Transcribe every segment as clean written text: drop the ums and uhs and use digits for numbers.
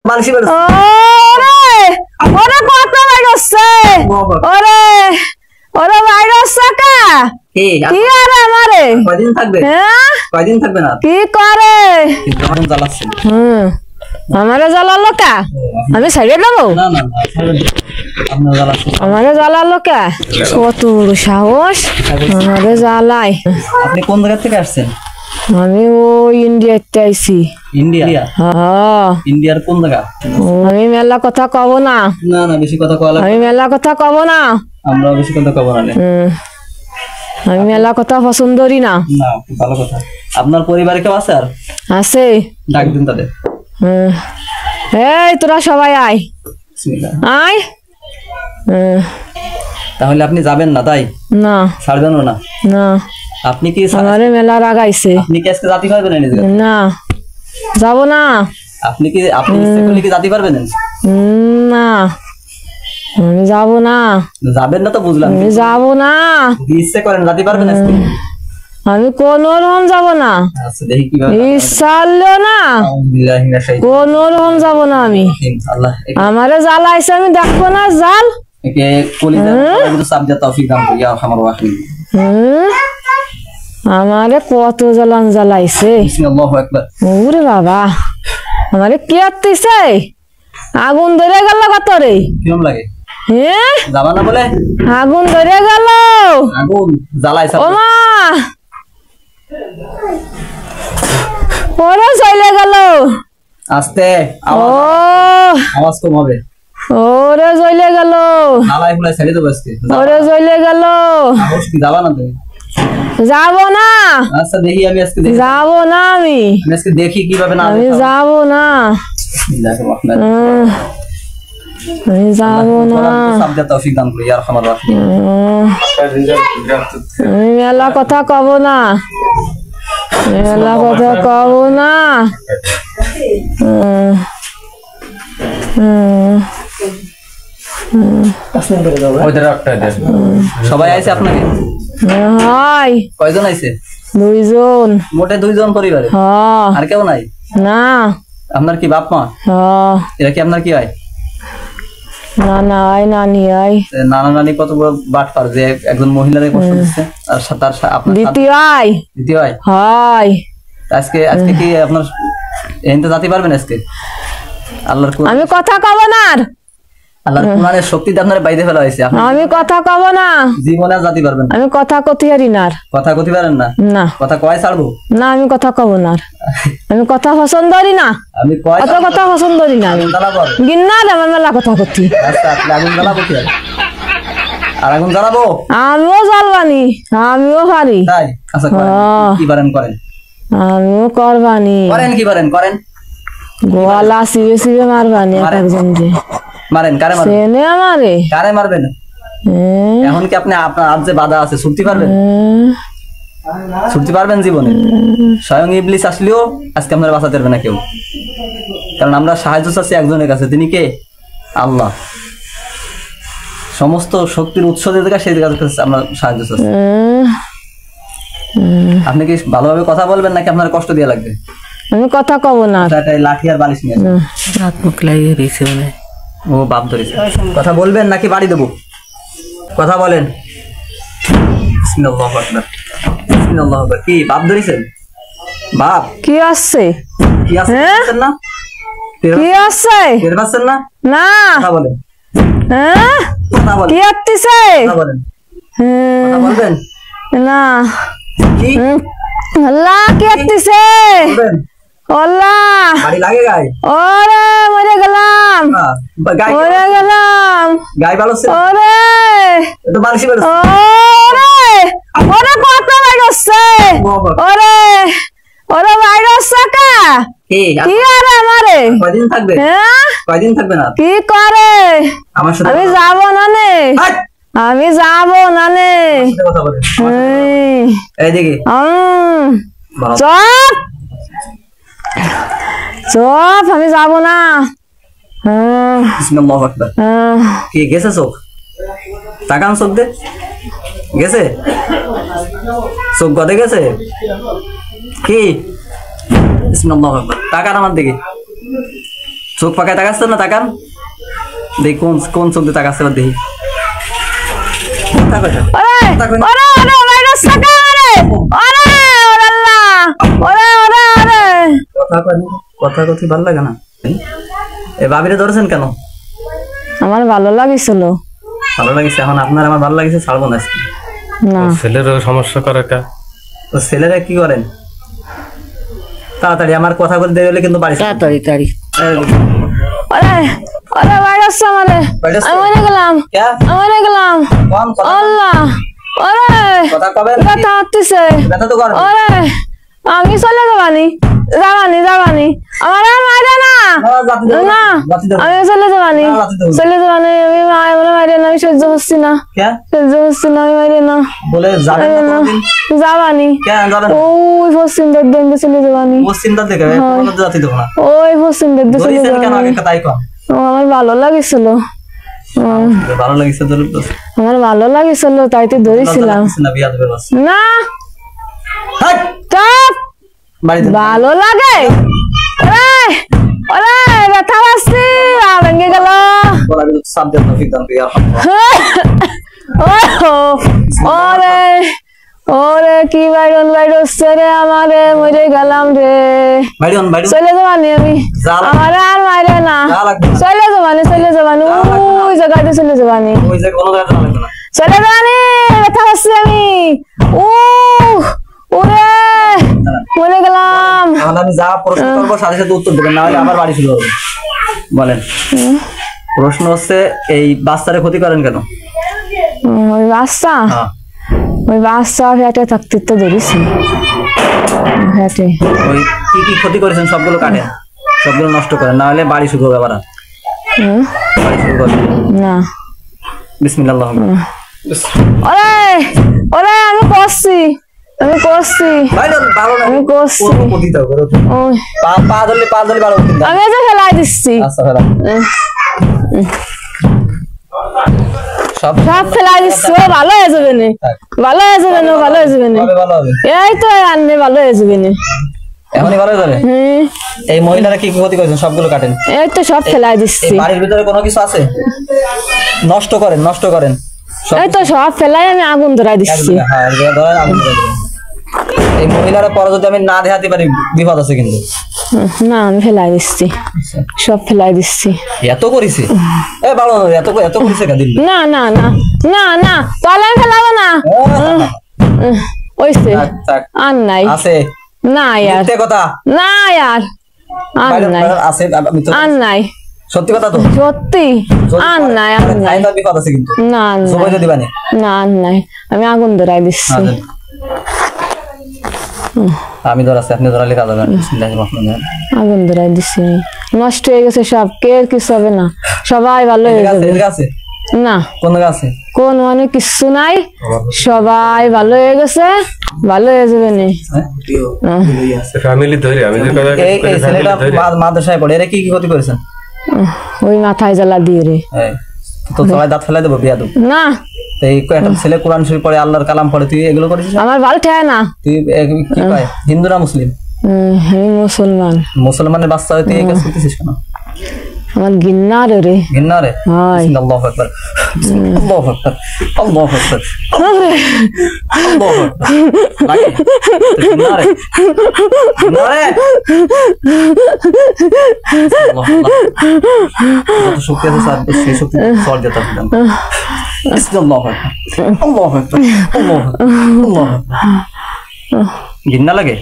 মানসি বলে ওরে ওরে কত বাইরছে ওরে ওরে বাইরছে কা কি আরে আমারে কয়দিন থাকবে হ্যাঁ কয়দিন থাকবে না কি করে যখন জ্বালাচ্ছে আমারে জ্বালালো কা আমি সাইডে দেবো না না আপনার জ্বালাচ্ছে আমারে জ্বালালো কা কত সাহস আমারে জ্বালাই আপনি কোন জায়গা থেকে আসছেন আমি ওই ইন্ডিয়াতে আইছি ইন্ডিয়া হ্যাঁ ইন্ডিয়ার কোন জায়গা আমি মেলা কথা কব না না না বেশি কথা কওয়া আমি মেলা কথা কব না আমরা বেশি কথা কব না আমি মেলা কথা পছন্দ করি না না ভালো কথা আপনার পরিবারে কেউ আছে আর আছে ডাক দিন তাদের এই তোরা সবাই আয় বিসমিল্লাহ আয় তাহলে আপনি যাবেন না তাই না ছাড়বেন না না আপনি কি আমারে মেলা রাগাইছে আপনি কি আজকে জাতি পারবেন না না যাব না আপনি ইচ্ছে করলে কি জাতি পারবেন না আমি যাব না যাবেন না তো বুঝলাম আমি যাব না ইচ্ছে করেন জাতি পারবেন আজকে আমি কোন রকম যাব না আচ্ছা দেখি কিভাবে ইচ্ছালো না কোন রকম যাব না আমি আল্লাহ আমারে জ্বালাইছে আমি দেখবো না জাল একে কলিজা সাবজেক্ট তৌফিক দান করিয়া আমার ওয়াহিদ আমারে কত জ্বালান জ্বালাইছে আল্লাহু আকবার ওরে বাবা আমারে কি আত্তিছে আগুন ধরে গেল কত রে কিরম লাগে হ্যাঁ যাবা না বলে আগুন ধরে গেল আগুন জ্বালাইছে ও মা ওরে চলে গেল আস্তে আওয়াজ কম হবে ওরে জ্বলে গেল নালাই ফুলাই ছেড়ে দেবো আজকে ওরে জ্বলে গেল কি যাবা না তুমি যাব না আচ্ছা দেখি আমি আজকে যাব না আমি আজকে দেখি কিভাবে না আমি যাব না আমি যাব না সাবজেক্ট তৌফিক দান করি ইয়া আরহামার রাহিম আমি মেলা কথা কব না মেলা কথা কব না সবাই আইছে আপনাকে হাই কয়জন আইছে দুইজন মোটে দুইজন পরিবারে আর কেউ নাই না আপনার কি বাপ মা এরা কি আপনার কি হয় নানা আয় নানি আয় নানা নানি কত বড় বাট পার যে একজন মহিলারে কষ্ট দিচ্ছে আর তার আপনার দ্বিতীয় হয় হাই আজকে কি আপনার এনতে জাতি পারবেন আজকে আল্লাহর আমি কথা কব না আর আল্লাহর কোরআনের শক্তিতে আপনার বাইরে ফেলা হয়েছে আমি কথা কব না জীবনে জাতি পারবেন আমি কথা কতি হারি না কথা কতি পারেন না না কথা কয় ছাড়বো না আমি কথা কব না আমি কথা পছন্দ করি না আমি কয় অত কথা পছন্দ করি না আমি গিন্না আমার মেলা কথা করছি আচ্ছা আপনি আগুন জ্বালাবো কি আর আগুন জ্বালাবো আমিও জ্বালবানি আমিও পারি তাই আচ্ছা কি পারেন করেন আমিও করবানি করেন কি পারেন করেন গোয়ালা সিবে সিবে মারবানি একজন যে মারেন কারে মারবেন সেনে আমারে কারে মারবেন এখন কি আপনি আপনার আজ যে বাধা আছে ছুটতে পারবেন ছুটতে পারবেন জীবনে স্বয়ং ইবলিস আসলেও আজকে আপনার বাঁচাতে পারবে না কেউ কারণ আমরা সাহায্য চাচ্ছি একজনের কাছে তিনি কে আল্লাহ সমস্ত শক্তির উৎস যে জায়গা সেই জায়গা থেকে আমরা সাহায্য চাচ্ছি আপনি কি ভালোভাবে কথা বলবেন নাকি আপনার কষ্ট দেওয়া লাগবে আমি কথা কব না লাঠি আর বালিশ নিয়ে হাত মুখ লাগিয়ে দিয়েছে মানে ও বাপ ধরেছে কথা বলবেন নাকি বাড়ি দেবো কথা বলেন বিসমিল্লাহু আকবার বিসমিল্লাহু আকবার কি বাপ ধরেছেন বাপ কি আসছে কি আসছে না কি আসছে টের পাচ্ছেন না না কথা বলেন হ্যাঁ কথা বলেন কি আসছে কথা বলেন কথা বলবেন না কি আল্লাহ কি আসছে বলবেন আল্লাহ বাড়ি লাগে গায় ওরে মরে গেলাম মরে গেলাম গায় ভালো আছে ওরে তো বালিশি ভালো ওরে ওরে কত বাইরছে ওরে ওরে বাইরছে কা কি আরে আমারে কয়দিন থাকবে হ্যাঁ কয়দিন থাকবে না কি করে আমার সাথে আমি যাব না নে আমি যাব না নে কথা বলেন এই দেখি চপ চপ আমি যাব না বিসমিল্লাহু আকবার কি গেছে চোখ তাকান চোখ দে গেছে চোখ গদে গেছে কি বিসমিল্লাহু আকবার তাকান আমার দিকে চোখ পাকায় তাকাচ্ছেন না, তাকান দেখি কোন কোন চোখ দিয়ে তাকাচ্ছে, দেখি ওরে ওরে ওরে ভাইরাস টাকা ওরে ওরে ওরে আল্লাহ ওরে ওরে ওরে কথা কথি ভালো লাগে না। এ ভাবিরে ধরেছেন কেন? আমার ভালো লাগিছিল। ভালো লাগিছে, এখন আপনার আমার ভালো লাগিছে, ছাড়বো না আজকে। না ছেলের সমস্যা করে কা তো ছেলেরা কি করেন? তাড়াতাড়ি, আমার কথা বলতে দেরি হলে কিন্তু বাড়ি তাড়াতাড়ি তাড়ি ওরে ওরে ভাইরাস আমারে আমি মরে গেলাম আমি মরে গেলাম আল্লাহ ওরে কথা কবে ব্যথা হচ্ছে ব্যথা তো করবে। ওরে আমি চলে যাবানি যাবানি যাবানি আমার আর মারে না না আমি চলে যাবানি চলে যাবানি আমি আমার মারে না, আমি সহ্য হচ্ছি না সহ্য হচ্ছি না, আমি মারে না বলে যাবেন না যাবানি ওই পশ্চিম দিক চলে যাবানি পশ্চিম দিক থেকে কোনো জাতি দেব না ওই পশ্চিম দিক চলে কেন যাবানি। আগে তাই কম আমার ভালো লাগিছিল ভালো লাগিছে তো আমার ভালো লাগিছিল তাই তো ধরেছিলাম না বিয়া দেবে বাস না হাট চাপ বাড়ি দে ভালো লাগে ওরে ওরে ব্যথা পাচ্ছি ভেঙে গেল বলা দিল সাব দেন ফিক দান বিয়া ওরে ওরে কি বাইরন বাইরছে রে আমারে মরে গেলাম রে বাড়ি চলে যাবানি আমি আমার আর মারে না চলে যাবানি ওই জায়গাতে চলে যাবানি ওই যে কোনো জায়গা লাগবে না চলে যাবানি ব্যথা পাচ্ছি আমি ওরে মরে গেলাম। এখন আমি যা প্রশ্ন করবো সাথে সাথে উত্তর দেবেন, না হলে আমার বাড়ি শুরু হবে। বলেন, প্রশ্ন হচ্ছে এই বাচ্চারে ক্ষতি করেন কেন? ওই বাচ্চা ওই বাচ্চা ফ্যাটে থাকতে তো ধরেছি ফ্যাটে ওই কি কি ক্ষতি করেছেন সবগুলো কাটেন, সবগুলো নষ্ট করেন, না হলে বাড়ি শুরু হবে আবার। বাড়ি শুরু করেন না বিসমিল্লাহ। ওরে ওরে আমি করছি আমি করছি আমি করছি ওই পা ধরলে ভালো হতো। আমি যে ফেলাই দিচ্ছি আচ্ছা ফেলা সব ফেলাই দিচ্ছি, ও ভালো হয়ে যাবে না ভালো হয়ে যাবে না ভালো হয়ে যাবে না ভালো হবে এই তো আনলে ভালো হয়ে যাবে না এখনই ভালো হয়ে যাবে। এই মহিলারা কি কি ক্ষতি করেছেন সবগুলো কাটেন। এই তো সব ফেলাই দিচ্ছি। বাড়ির ভিতরে কোনো কিছু আছে নষ্ট করেন এই তো সব ফেলাই আমি আগুন ধরাই দিচ্ছি। হ্যাঁ ধরেন আগুন ধরাই দিবেন। এই মহিলারা পরে যদি আমি না দেখাতে পারি বিপদ আছে কিন্তু। না আমি ফেলাই দিচ্ছি সব ফেলাই দিচ্ছি। এত করিছে এ ভালো এত এত করিছে কাদিন না না না না না তাহলে আমি ফেলাবো না ওইছে আর নাই আছে না यार মিথ্যে কথা না यार আর নাই আছে আর নাই সত্যি কথা তো সত্যি আর নাই আর নাই আইন বিপদ আছে কিন্তু না সবাই যদি বানে না আর নাই আমি আগুন ধরাই দিচ্ছি। আমি ধরাচ্ছি আপনি ধরালে কাজ হবে আগুন ধরাই দিচ্ছি নষ্ট হয়ে গেছে সব কে কিছু হবে না সবাই ভালো হয়ে যাবে না কোন গাছে কোন মানে কিছু নাই সবাই ভালো হয়ে গেছে ভালো হয়ে যাবে না ফ্যামিলি ধরে আমি যে কথা এই ছেলেটা মাদ্রাসায় পড়ে এরা কি কি ক্ষতি করেছেন? ওই মাথায় জ্বালা দিয়ে রে তো সবাই দাঁত ফেলাই দেবো বিয়া দেবো না এই একটা ছেলে কোরআন শরীফ পড়ে আল্লাহর কালাম পড়ে তুই এগুলো করেছিস? আমার ভালো ঠেয় না। তুই কি কয় হিন্দু না মুসলিম? আমি মুসলমান। মুসলমানের বাচ্চা হয়ে তুই এই কাজ করতেছিস কেন? আমার ঘৃণা রে ঘৃণা রে আল্লাহু আকবার আল্লাহু আকবার আল্লাহু আকবার আল্লাহু আকবার লাগে ঘৃণা রে আল্লাহ যত শক্তি আছে স্যার সেই শক্তি সর যেতে হবে। আল্লাহু আকবার আল্লাহু আকবার আল্লাহু আকবার ঘৃণা লাগে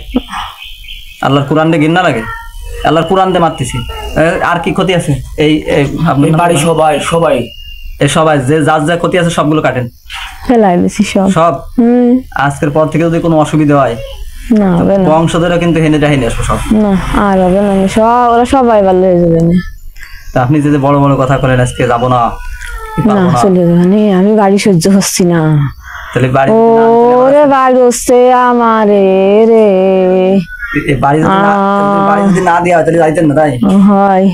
আল্লাহর কোরআন দিয়ে ঘৃণা লাগে আল্লাহর কোরআন দিয়ে মারতেছি। আর কি ক্ষতি আছে? এই আপনি বাড়ি সবাই এই সবাই যে যার যা ক্ষতি আছে সবগুলো কাটেন ফেলাই দিছি সব। আজকের পর থেকে যদি কোনো অসুবিধা হয় না হবে না বংশধররা কিন্তু হেনে যাহিনে আসবো সব। না আর হবে না সব ওরা সবাই ভালো হয়ে যাবে না। তা আপনি যদি বড় বড় কথা করেন আজকে যাবো না না চলে যাবে না আমি বাড়ি সহ্য হচ্ছি না। তাহলে বাড়ি ওরে বাড়ি হচ্ছে আমারে রে বাড়ি যদি না দেওয়া হয় তাহলে যাইতেন না তাই হয়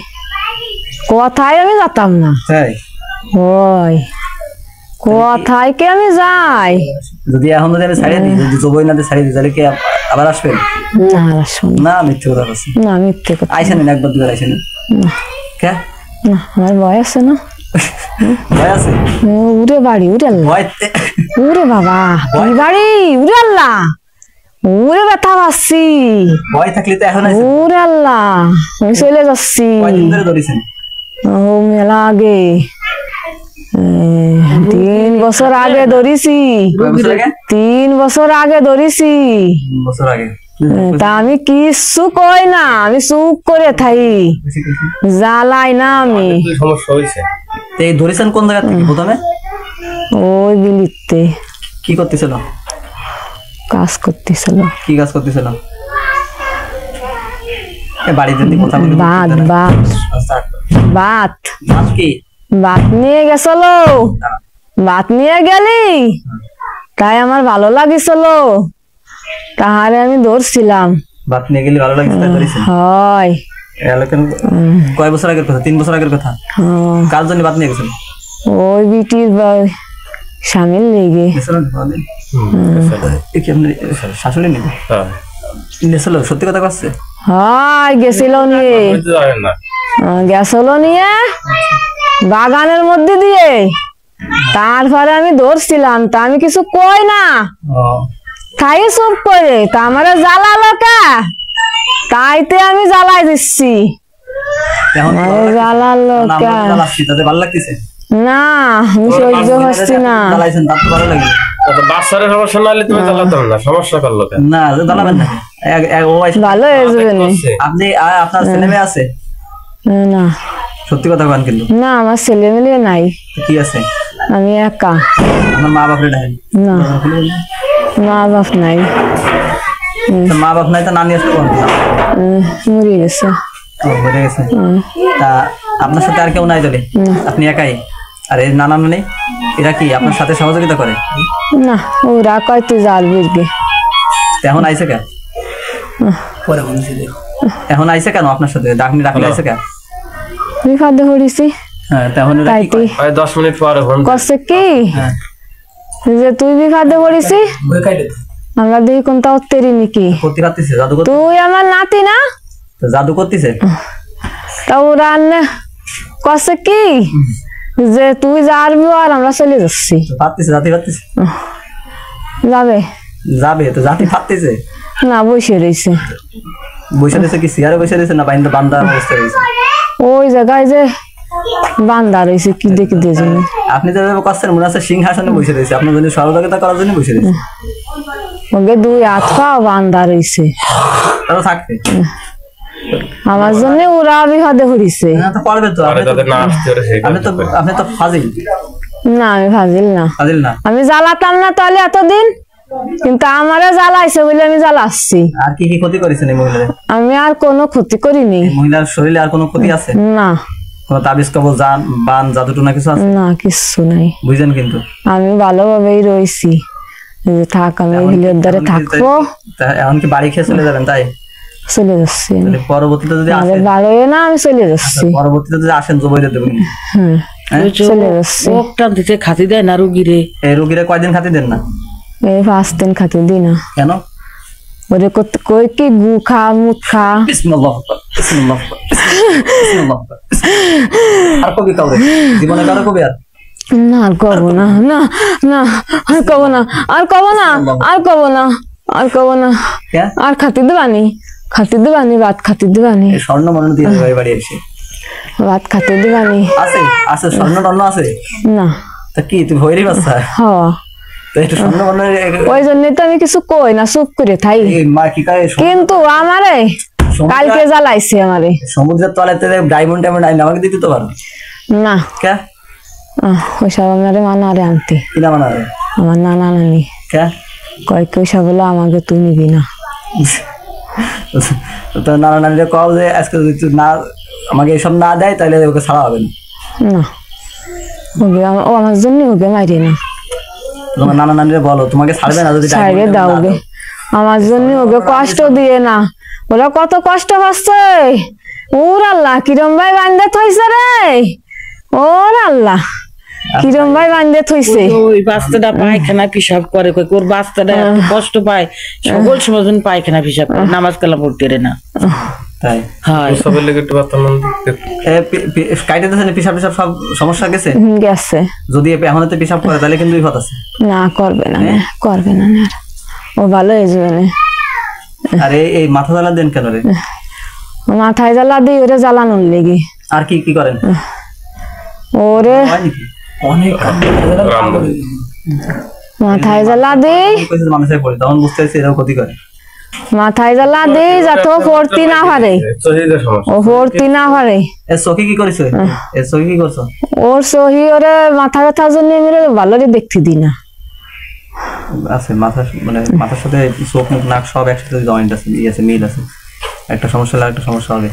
কোথায় আমি যেতাম না তাই হয় কোথায় কি আমি যাই যদি এখন যদি আমি ছাড়িয়ে দিই যদি জবই না ছাড়িয়ে দিই তাহলে কি আবার আসবেন? না আসুন না মিথ্যে কথা বলছি না মিথ্যে কথা আইসেন একবার দুবার আইসেন কে না আমার ভয় আছে না ভয় আছে উড়ে বাড়ি উড়ে আল্লাহ ভয় উড়ে বাবা তুই বাড়ি উড়ে আল্লাহ উড়ে ব্যথা পাচ্ছি ভয় থাকলে তো এখন আছে উড়ে আল্লাহ আমি চলে যাচ্ছি কয়দিন ধরে ধরেছেন ও মেলা আগে 3 বছর আগে ধরিছি কয় বছর আগে 3 বছর আগে ধরিছি বছর আগে তা আমি কিচ্ছু কই না আমি চুপ করে থাই জ্বালাই না আমি কি সমস্যা হয়েছে তো এই ধরেছেন কোন জায়গা থেকে প্রথমে ওই বিলিতে কি করতেছিল কাজ করতেছিল কি কাজ করতেছিল এ বাড়িতে দিয়ে কথা বলি বাত বাত বাত নাম কি বাত নিয়ে গেছিল বাত নিয়ে গেলি তাই আমার ভালো লাগিছিল তাহারে আমি ধরছিলাম বাত নিয়ে গেলে ভালো লাগছে তাই ধরেছেন হয় কয় বছর আগের কথা 3 বছর আগের কথা কার জন্য বাত নিয়ে গেছেন ওই বিটির স্বামীর লেগে শাশুড়ি নেবে নেছিল সত্যি কথা করছে হয় গেছিল নিয়ে গেছিল নিয়ে বাগানের মধ্যে দিয়ে তারপরে আমি ধরছিলাম তা আমি কিছু কই না তাই চুপ করে তা আমারে জ্বালালো কে তাইতে আমি জ্বালাই দিচ্ছি জ্বালালো কে ভালো লাগতেছে না আমি সহ্য হচ্ছি না জ্বালাইছেন তার তো ভালো লাগে বাচ্চার সমস্যা না হলে তুমি জ্বালাতাম না সমস্যা করলো কেন না জ্বালাবেন না ভালো হয়ে যাবে না আপনি আপনার ছেলে মেয়ে আছে না সত্যি কথা বলেন কিন্তু না আমার ছেলে মেয়ে নাই কি আছে আমি একা আপনার মা বাপরে ডাকেন না মা বাপ নাই মা বাপ নাই তো নানি আসতে কোন মরে গেছে মরে গেছে তা আপনার সাথে আর কেউ নাই তাহলে আপনি একাই আর এই নানা নানি এরা কি আপনার সাথে সহযোগিতা করে না ওরা কয় তুই যার বীরগে এখন আইসে কেন এখন আইসে কেন আপনার সাথে ডাকনি ডাকলে আইসে কেন বিপদে পড়িছি হ্যাঁ তখন 10 মিনিট পরে ফোন কষ্ট কি যে তুই বিপদে পড়িছি আমরা দেখি কোনটা উত্তরি নাকি করতে পারতেছে জাদু তুই আমার নাতি না জাদু করতেছে তা ওরা কষ্ট কি যে তুই যাবি আর আমরা চলে যাচ্ছি পারতেছে জাতি পারতেছে যাবে যাবে তো জাতি পারতেছে না বসে রয়েছে বসে রয়েছে কি চেয়ারে বসে রয়েছে না বাইন্দা বান্দা অবস্থা রয়েছে ওই জায়গায় যে বান্দা রয়েছে কি দেখে দিয়ে জন্য আপনি যে কষ্টের মনে আছে সিংহাসনে বসে রয়েছে আপনার জন্য সহযোগিতা করার জন্য বসে রয়েছে ওকে 2 হাত পা বান্দা রয়েছে তারা থাকবে আমার জন্য ওরা বিপদে পড়িছে তো পারবে তো আপনি তো ফাজিল না আমি ফাজিল না ফাজিল না আমি জ্বালাতাম না তাহলে এতদিন কিন্তু আমারে জ্বালাইছে বলে আমি জ্বালাচ্ছি আর কি কি ক্ষতি করেছেন এই মহিলাদের আমি আর কোনো ক্ষতি করিনি মহিলার শরীরে আর কোনো ক্ষতি আছে না কোনো তাবিজ কবজ বান জাদু না কিছু আছে না কিছু নাই বুঝেন কিন্তু আমি ভালোভাবেই রয়েছি যে থাক আমি হিলের দ্বারে থাকবো এখন কি বাড়ি খেয়ে চলে যাবেন তাই চলে যাচ্ছি পরবর্তীতে যদি আসেন ভালোই না আমি চলে যাচ্ছি পরবর্তীতে যদি আসেন জবাইতে দেবেন চলে যাচ্ছি ওটা দিতে খাতি দেয় না রুগীরে এই রোগীরা কয়দিন খাতি দেন না এই 5 দিন খাতে দিই না কেন ওরে কই কি গু খা মুখ খা বিসমিল্লাহ বিসমিল্লাহ বিসমিল্লাহ আর কবি কাউরে জীবনে কারো কবি আর না আর কব না না না আর কব না আর কব না আর কব না আর কব না আর খাতে দেবানি ভাত খাতে দেবানি স্বর্ণ মনে দিয়ে দেবে বাড়ি এসে ভাত খাতে দেবানি আছে আছে স্বর্ণ টর্ণ আছে না তা কি তুই ভৈরি বাচ্চা হ্যাঁ ওই জন্য তো আমি কিছু কই না চুপ করে থাই কিন্তু আমারে কালকে জ্বালাইছে আমারে সমুদ্রের তলাতে ডায়মন্ড টাইমন্ড আমাকে দিতে তো পারো না কে ওইসব আমারে মানারে আনতে কিনা মানারে আমার নানা নানি কে কয় ওইসব বলে আমাকে তুই নিবি না তো নানা নানিরে কও যে আজকে যদি তুই না আমাকে এইসব না দেয় তাহলে ওকে ছাড়া হবে না ও আমার জন্য ওকে মারি না তোমার নানা নানিরে বলো তোমাকে ছাড়বে না যদি ছাড়বে দাও গে আমার জন্য ওকে কষ্ট দিয়ে না ওরা কত কষ্ট পাচ্ছে ওর আল্লাহ কিরম ভাই বান্ধে থইছে রে ওর আল্লাহ কিরম ভাই বান্ধে থইছে ওই বাচ্চাটা পায়খানা পিসাব করে ওর বাচ্চাটা কষ্ট পায় সকল সময় পায়খানা পিসাব করে নামাজ কালাম পড়তে রে না তাই হয় সবের লেগে একটু বর্তমান কাইটে দিয়েছেন পিসাব টিসাব সব সমস্যা গেছে গেছে। যদি এখন এতে পিসাব করে তাহলে কিন্তু বিপদ আছে। না করবে না করবে না আর। ও ভালো হয়ে যাবে না। আরে এই মাথা জ্বালা দেন কেন রে? মাথায় জ্বালা দিই ওরে জ্বালানোর লেগে। আর কি কি করেন? ওরে অনেক মাথায় জ্বালা দিই, মানুষের পড়ে তখন বুঝতে পারছি এরকম ক্ষতি করে। মাথায় জ্বালা দিই যাতে ও পড়তি না পারে, ও পড়তি না পারে। এ সখী কি করিস? এ সখী কি করছো? ওর সহি ওরে মাথা ব্যথার জন্য মেরে ভালো দেখতে দিই না। আছে মাথা মানে মাথার সাথে চোখ মুখ নাক সব একসাথে জয়েন্ট আছে, ই আছে, মিল আছে। একটা সমস্যা হলে একটা সমস্যা হবে।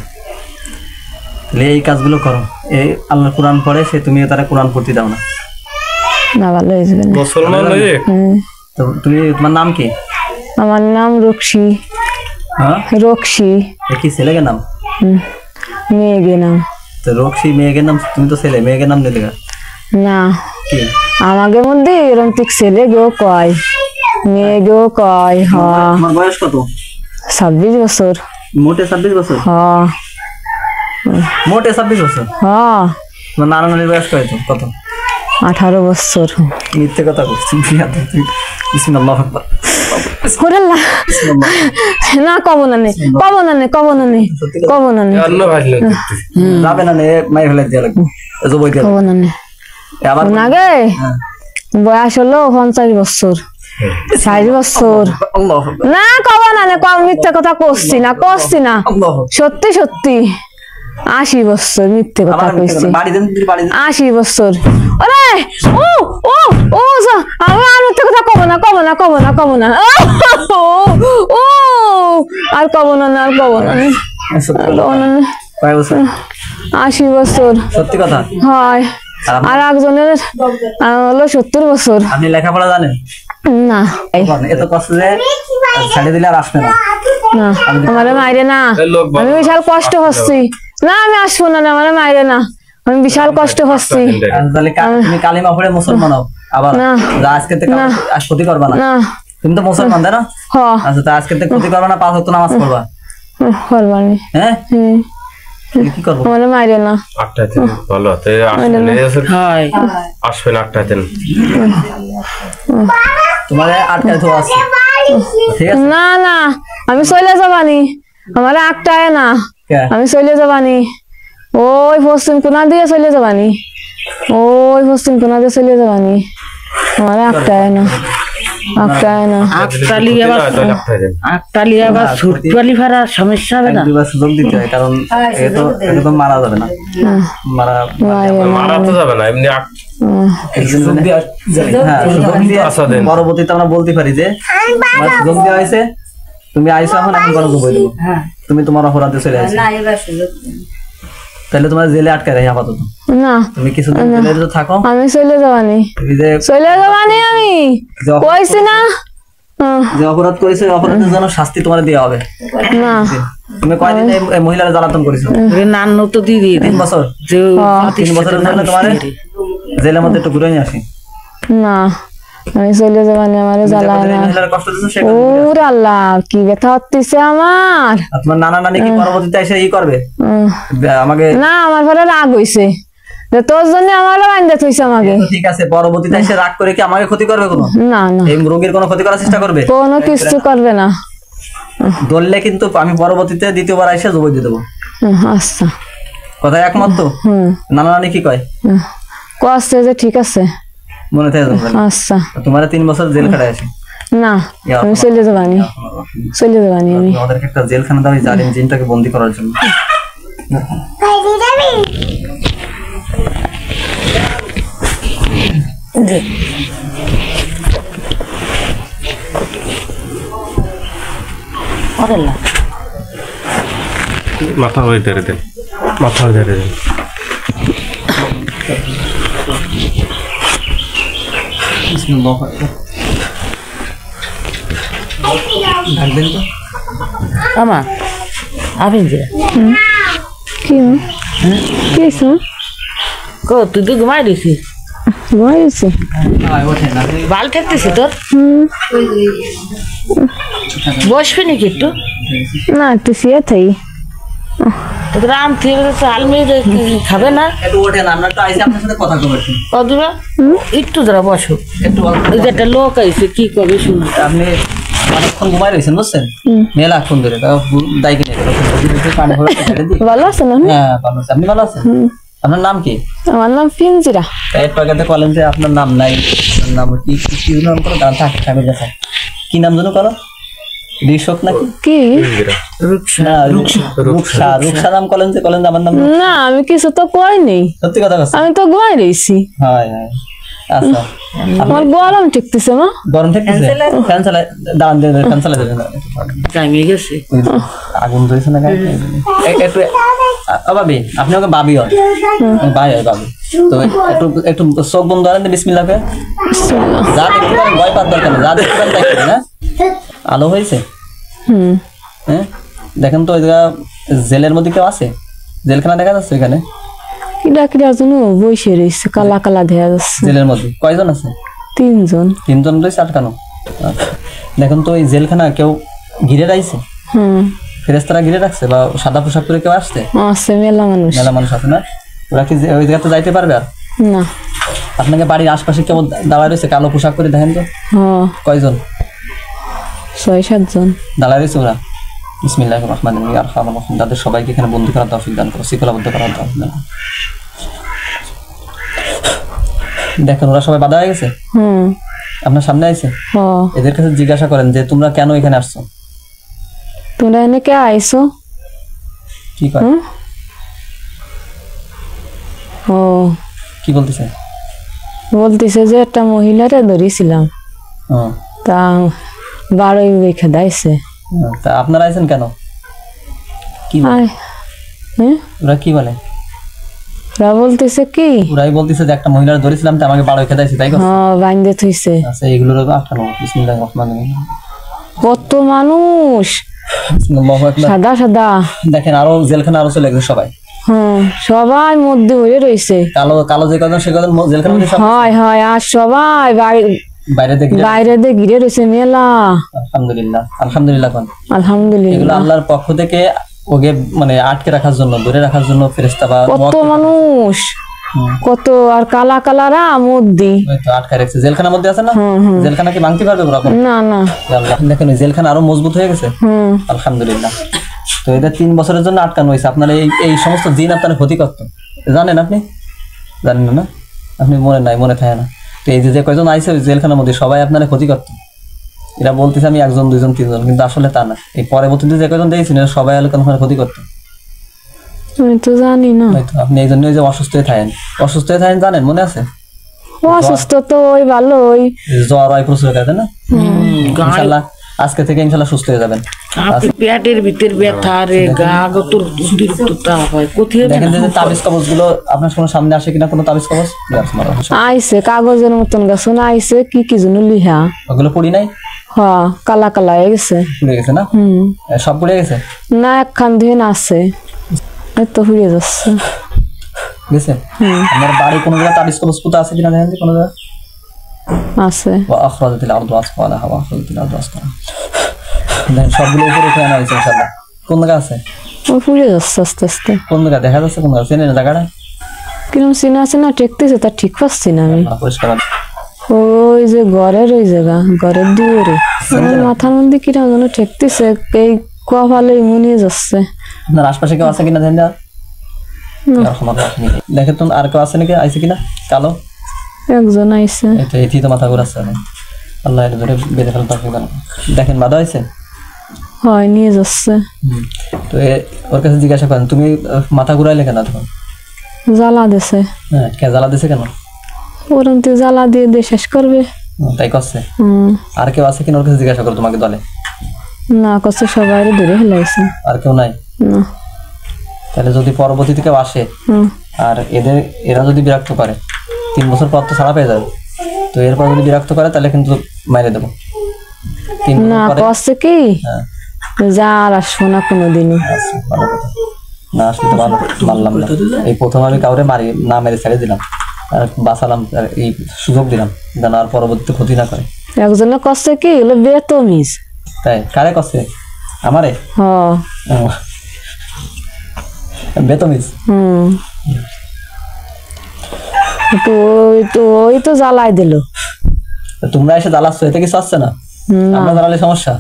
তাহলে এই কাজগুলো করো। এই আল্লাহর কোরআন পড়ে সে তুমি তারা কোরআন পড়তে দাও না। না ভালো হয়ে যাবে না। মুসলমান হয়ে তো তুমি তোমার নাম কি? আমার নাম রক্সি। হ্যাঁ রক্সি। কি ছেলেকে নাম? মেয়েকে নাম। তো রক্সি মেয়েকে নাম, তুমি তো ছেলে, মেয়েকে নাম দিলে না কি? আমাকে মধ্যে এরকম ঠিক ছেলে গেও কয় মেয়ে গেও কয়। হ্যাঁ তোমার বয়স কত? 26 বছর। মোটে 26 বছর? হ্যাঁ মোটে 26 বছর? হ্যাঁ। তোমার নানা নানির বয়স কত? 18 বছর। মিথ্যে কথা বলছি। বিসমিল্লাহ আকবার। ওরেল্লা না কব না নে কব না নে কব না নে কব না নে অন্য ভাষা যাবে না নে মাই ফেলে দিয়া লাগবে জবই দিয়া কব না নে আবার না গে। বয়স হলো 50 বছর 60 বছর। আল্লাহ না কব না নে কম মিথ্যে কথা কইছি না আল্লাহ সত্যি সত্যি 80 বছর মিথ্যে কথা কইছি। বাড়ি দেন 80 বছর। ওরে ও ও ও আমি আর মিথ্যে কথা কব না ও ও আর কব না আর কব না। কয় বছর? 80 বছর সত্যি কথা হয়। আর একজনের হলো 70 বছর। আপনি লেখাপড়া জানেন না এত কষ্ট যে ছেড়ে দিলে আর আসবে না। না আমারে মাইরে না, আমি বিশাল কষ্ট হচ্ছি। না আমি আসবো না, আমারে মাইরে না, আমি বিশাল কষ্ট হচ্ছি। তাহলে তুমি কালিমা পড়ে মুসলমান হও আবার। আজকে থেকে ক্ষতি করবা না। তুমি তো মুসলমান তাই না? আচ্ছা তা আজকে থেকে ক্ষতি করবা না, 5 ওয়াক্ত নামাজ পড়বা। করবানি। হ্যাঁ কি করবো? আমারে মাইরে না। 8টায় ভালো হতে আসবে না 8টায়। তোমার 8টায় তো আছে ঠিক আছে? না না আমি চলে যাবানি, আমারে 8টায় না, আমি চলে যাবানি। ওই পশ্চিম কোনা দিয়ে চলে যাবানি, ওই পশ্চিম কোনা দিয়ে চলে যাবানি। আমারে 8টায় না, 8টায় না। 8টালি আবার ছুটপালি ভাড়ার সমস্যা হবে না? দুবার সুযোগ দিতে হয়, কারণ এটা তো মারা যাবে না। মারা তো যাবে না, এমনি পরবর্তীতে আমরা বলতে পারি যে সুযোগ দেওয়া হয়েছে, তুমি আইসো এখন গরম বই দেবো, তুমি তোমার অপরাধে চলে আসো। তাহলে তোমার জেলে আটকে রাখি আপাতত না, তুমি কিছুদিন জেলে তো থাকো। আমি চলে যাবানি, চলে যাবানি। আমি কইছি না যে অপরাধ করেছো, অপরাধের জন্য শাস্তি তোমার দেওয়া হবে না। তুমি কয়দিন এই মহিলার জ্বালাতন করেছো? নান্ন তো দিয়ে দিয়ে 3 বছর। 3 বছরের জন্য তোমার জেলের মধ্যে একটু ঘুরে নিয়ে আসি না। আমি চলে যাবানি, আমার জ্বালায় না। ওরে আল্লাহ কি ব্যথা হচ্ছে আমার। তোমার নানা নানি কি পরবর্তীতে এসে ই করবে আমাকে? না, আমার পরে রাগ হইছে, তোর জন্য আমার বান্ধে থইছে আমাকে। ঠিক আছে, পরবর্তীতে এসে রাগ করে কি আমাকে ক্ষতি করবে? কোনো না না, এই রোগীর কোনো ক্ষতি করার চেষ্টা করবে? কোনো কিছু করবে না। ধরলে কিন্তু আমি পরবর্তীতে দ্বিতীয়বার এসে জবাই দিয়ে দেবো। আচ্ছা, কথা একমত তো? নানা নানি কি কয়? কষ্ট যে ঠিক আছে মনে থাকে? আচ্ছা, তোমার 3 বছর জেল খাটায় আসি না, আমি চলে যাবানি, চলে যাবানি। আমি আমাদেরকে একটা জেলখানা দাও, জালিম জিনটাকে বন্দি করার জন্য। মাথা হয়ে ধরে দেন, মাথা হয়ে ধরে দেন। আমা আপনি যে কি কি কো তুই তো ঘুমাই দিছি, ঘুমাই দিছি, বাল ঠেকতেছি তোর। বসবি নাকি একটু? না একটু শুয়ে থাই। তোদের আনতে আলমিরা খাবে না একটু ওঠেন, আমরা তো আইসি আপনার সাথে কথা বলছি। কদুরা একটু যারা বসো একটু ওই যে একটা লোক আইছে কি করবে শুনো আপনি অনেকক্ষণ ঘুমাই রয়েছেন বুঝছেন, মেলাক্ষণ ধরে দায়ী কিনে পানি ভরে ছেড়ে দিই। ভালো আছেন আপনি? হ্যাঁ ভালো আছে, আপনি ভালো আছেন? আপনার নাম কি? আমার নাম পিঞ্জিরা। এর পাকাতে বলেন যে আপনার নাম নাই, আপনার নাম কি কি নাম করো? দান থাক থাকবে দেখা কি নাম যেন করো, ঋষভ নাকি কি? না রূপসা, রূপসা নাম কলেন যে আমার নাম না আমি কিছু তো কইনি, সত্যি কথা বলছি। আমি তো ঘুমাই রয়েছি। হয় হয় আচ্ছা, আমার গরম ঠেকতেছে মা। গরম থাকতেছে? ফ্যান চালাই দাঁড়ান, ফ্যান চালাই দেবেন। টাইমে গেছে আগুন ধরেছে না গায়ে? একটু ভাবি, আপনি ওকে ভাবি হয়, ভাই হয় ভাবি, তো একটু একটু চোখ বন্ধ করেন, বিসমিল্লাহ করে যা দেখতে পারেন, ভয় পাওয়ার দরকার নেই, যা দেখতে পারেন তাই করবেন। হ্যাঁ আলো হয়েছে? হ্যাঁ দেখেন তো ওই জায়গা জেলের মধ্যে কেউ আছে? জেলখানা দেখা যাচ্ছে এখানে? কিরা কিরা জন বসে রয়েছে, কালা কালা দেখা যাচ্ছে। জেলের মধ্যে কয়জন আছে? 3 জন। 3 জন রয়েছে আটকানো। আচ্ছা দেখুন তো ওই জেলখানা কেউ ঘিরে রাখছে? ফেরেশতারা ঘিরে রাখছে বা সাদা পোশাক পরে কেউ আসছে? আছে মেলা মানুষ। মেলা মানুষ আছে না? ওরা কি ওই জায়গাতে যাইতে পারবে আর? না। আপনাকে বাড়ির আশপাশে কেউ দাঁড়ায় রয়েছে কালো পোশাক পরে? দেখেন তো কয়জন? 6-7 জন দাঁড়ায় রয়েছে ওরা। বিসমিল্লাহির রহমানির রহিম, আরহামার রাহিম। তাদের সবাইকে এখানে বন্দী করার তৌফিক দান করো, শৃঙ্খলাবদ্ধ করার তৌফিক দান করো। দেখেন ওরা সবাই বাধা হয়ে গেছে, আপনার সামনে আইছে। এদের কাছে জিজ্ঞাসা করেন যে তোমরা কেন এখানে আসছো? তোমরা এনে কে আইছো? কি কয়? ও কি বলতেছে? বলতেছে যে একটা মহিলারে ধরেছিলাম, তা 12 রেখে দাইছে। তা আপনারা আইছেন কেন? কি ওরা কি বলে? ওরা বলতেছে কি, ওরাই বলতেছে যে একটা মহিলার ধরেছিলাম তো আমাকে 12 রেখে দাইছে, তাই কথা? বাইন্দে থইছে। আচ্ছা এগুলোর আটকানো। বিসমিল্লাহির রহমানির রহিম। কত মানুষ বিসমিল্লাহু আকবার। সাদা সাদা দেখেন আরো জেলখানা আরো চলে গেছে সবাই। সবাই মধ্যে হয়ে রয়েছে। কালো কালো যে কজন সে কজন জেলখানা মধ্যে সব। হয় হয় আর সবাই বাইরে দিয়ে ঘিরে রয়েছে মেলা। আলহামদুলিল্লাহ আলহামদুলিল্লাহ কোন আলহামদুলিল্লাহ। এগুলো আল্লাহর পক্ষ থেকে ওকে মানে আটকে রাখার জন্য, ধরে রাখার জন্য ফেরেশতা বা কত মানুষ, কত আর কালা কালারা মধ্যে আটকে রাখছে। জেলখানার মধ্যে আছে না? জেলখানা কি ভাঙতে পারবে ওরা? না না। আল্লাহ দেখেন জেলখানা আরো মজবুত হয়ে গেছে। আলহামদুলিল্লাহ। তো এদের 3 বছরের জন্য আটকানো হয়েছে। আপনার এই সমস্ত জিন আপনার ক্ষতি করতো, জানেন? আপনি জানেন না? আপনি মনে নাই, মনে থাকে না? তো এই যে কয়জন আইসে ওই জেলখানার মধ্যে সবাই আপনার ক্ষতি করতো। এরা বলতেছে আমি 1 জন 2 জন 3 জন, কিন্তু আসলে তা না। এই পরবর্তীতে যে কয়জন দিয়েছেন সবাই আপনার ক্ষতি করতো। আমি তো জানি না। আপনি এই জন্য যে অসুস্থ হয়ে থাকেন, অসুস্থ হয়ে থাকেন জানেন, মনে আছে? অসুস্থ তো ওই ভালো, ওই জ্বর হয় প্রচুর, তাই না? ইনশাআল্লাহ আজকে থেকে ইনশাআল্লাহ সুস্থ হয়ে যাবেন। পেটের ভিতর ব্যথা রে, গা গতর অতিরিক্ত তাপ হয়। কোথায় দেখেন যে তাবিজ কবজ গুলো আপনার কোনো সামনে আসে কিনা? কোনো তাবিজ কবজ আইছে কাগজের মতন গাছ আইছে, কি কি যেন লিহা, ওগুলো পড়ি নাই? কালা কালা হয়ে গেছে। পুড়ে গেছে না? সব পুড়ে গেছে না, একখান দুই আছে তো হুড়িয়ে যাচ্ছে গেছে। আমার বাড়ি কোনো জায়গায় তাবিজ কবজ পুতা আছে কিনা দেখেন, কোনো জায়গায় আছে। আখরাজাতিল আরদু আসফালাহা ওয়া আখরাজাতিল আরদু আসফালাহা। দেখেন সবগুলো উপরে উঠে আনা হয়েছে ইনশাআল্লাহ। কোন জায়গা আছে? ও পুড়ে যাচ্ছে আস্তে আস্তে। কোন জায়গা দেখা যাচ্ছে? কোন জায়গা চেনেন জায়গাটা? কিরম চিনা চিনা ঠেকতেছে, তা ঠিক পাচ্ছি না আমি। পরিষ্কার ওই যে ঘরের ওই জায়গা, ঘরের দুয়ারে আমার মাথার মধ্যে কিরম যেন ঠেকতেছে, এই কপালে মুনিয়ে যাচ্ছে। আপনার আশপাশে কেউ আছে কিনা দেখেন? দেখেন তো আর কেউ আছে নাকি, আইছে কিনা? কালো একজন আইছে, এটি তো মাথা ঘুরাচ্ছে। আল্লাহ এটা ধরে বেঁধে ফেলতে পারবে। দেখেন বাধা হয়েছে, হয় নিয়ে যাচ্ছে। তো ওর কাছে জিজ্ঞাসা করেন তুমি মাথা ঘুরাইলে কেন? তখন জ্বালা দিছে। হ্যাঁ কে জ্বালা দিছে কেন? ওরম তুই জ্বালা দিয়ে দিয়ে শেষ করবে, তাই করছে। আর কেউ আছে কিনা ওর কাছে জিজ্ঞাসা করো তোমাকে দলে? না করছে, সবাই ধরে ফেলাইছে। আর কেউ নাই? না। তাহলে যদি পরবর্তীতে কেউ আসে আর এরা যদি বিরক্ত করে, 3 বছর পর তো ছাড়া পেয়ে যাবে। তো এরপর যদি বিরক্ত করে তাহলে কিন্তু মাইরে দেবো। না করছে কি, যা আর আসবো না কোনোদিনও। না আসলে তো ভালো, মারলাম না। এই প্রথম আমি কাউরে মারি না, মেরে ছেড়ে দিলাম আর বাঁচালাম, এই সুযোগ দিলাম যেন আর পরবর্তীতে ক্ষতি না করে। একজনে করছে কি, হলো বেতমিজ। তাই কারে করছে? আমারে? বেতমিজ তো ওই তো জ্বালাই দিল। তোমরা এসে জ্বালাচ্ছ, এতে কিছু আসছে না? আমরা জ্বালালে সমস্যা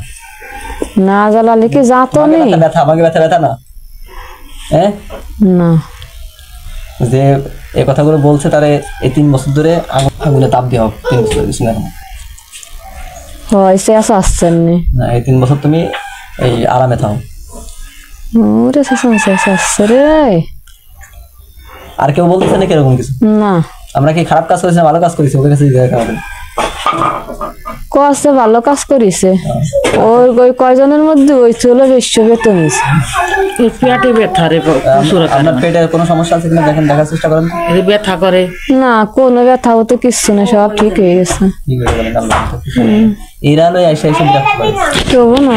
না, জ্বালালে কি যাতো নেই? ব্যথা আমাকে ব্যথা না হ্যাঁ না, যে এই কথাগুলো বলছে তারে এই 3 বছর ধরে আগুনে তাপ দিয়ে হোক, 3 বছর কিছু না হয়েছে আসছেন না, এই 3 বছর তুমি এই আরামে থাও। ওরে আসছে রে। আর কেউ বলতেছে নাকি এরকম কিছু? না, আমরা কি খারাপ কাজ করেছি না ভালো কাজ করেছি? ওদের কাছে জিজ্ঞাসা করবেন। কষ্ট ভালো কাজ করিছে। ওই কয়জনের মধ্যে ওই ছিল বেশি বেতন হয়েছে। পেটে ব্যথা রে, আপনার পেটে কোনো সমস্যা আছে কিনা দেখেন, দেখার চেষ্টা করেন। ব্যথা করে না, কোনো ব্যথা হতো কিচ্ছু না, সব ঠিক হয়ে গেছে। এরা লই এসে বিরক্ত করে। কেউ না